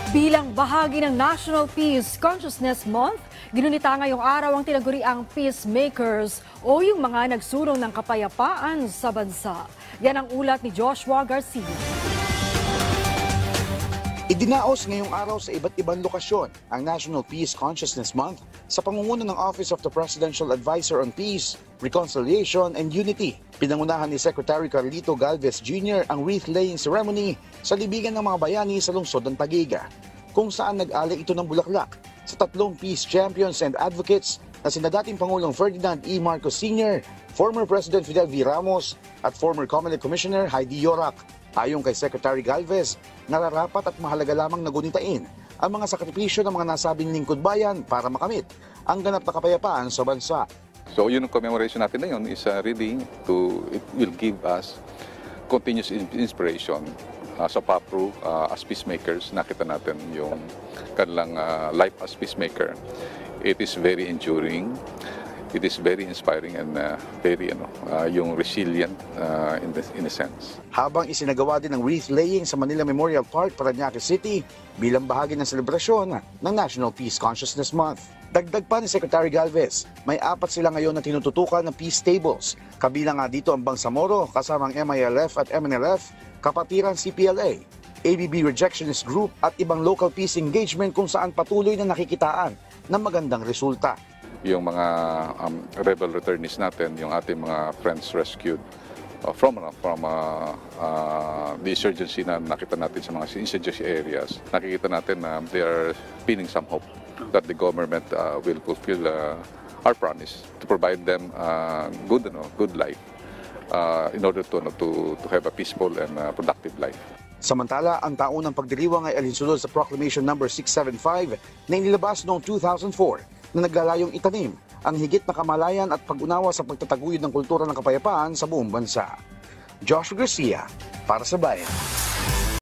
Bilang bahagi ng National Peace Consciousness Month, ginunita ngayong araw ang tinaguriang peacemakers o yung mga nagsulong ng kapayapaan sa bansa. Yan ang ulat ni Joshua Garcia. Idinaos ngayong araw sa iba't ibang lokasyon ang National Peace Consciousness Month sa pangunguna ng Office of the Presidential Advisor on Peace, Reconciliation and Unity. Pinangunahan ni Secretary Carlito Galvez Jr. ang wreath-laying ceremony sa libigan ng mga bayani sa lungsod ng Taguig, kung saan nag-alay ito ng bulaklak sa tatlong peace champions and advocates na sina dating Pangulong Ferdinand E. Marcos Sr., former President Fidel V. Ramos at former Comelec Commissioner Heidi Yorak. Ayon kay Secretary Galvez, nararapat at mahalaga lamang na gunitain ang mga sakripisyo ng mga nasabing lingkod bayan para makamit ang ganap na kapayapaan sa bansa. So yun ang commemoration natin na yun is really it will give us continuous inspiration sa PAPRU as peacemakers. Nakita natin yung kanilang life as peacemaker. It is very enduring. It is very inspiring and very yung resilient in a sense. Habang isinagawa din ng wreath-laying sa Manila Memorial Park, Parañaque City bilang bahagi ng selebrasyon ng National Peace Consciousness Month. Dagdag pa ni Secretary Galvez, may 4 sila ngayon na tinututukan ng peace tables. Kabilang nga dito ang Bangsamoro, kasamang MILF at MNLF, kapatiran CPLA, ABB Rejectionist Group at ibang local peace engagement kung saan patuloy na nakikitaan ng magandang resulta. Yung mga rebel returnees natin, yung ating mga friends rescued from the insurgency na nakita natin sa mga insurgency areas, nakikita natin na they are feeling some hope that the government will fulfill our promise to provide them good life in order to have a peaceful and productive life. Samantala, ang taunang pagdiriwang ay alinsunod sa Proclamation No. 675 na inilabas noong 2004 na naglalayong itanim ang higit na kamalayan at pag-unawa sa pagtataguyod ng kultura ng kapayapaan sa buong bansa. Joshua Garcia, para sa Bayan.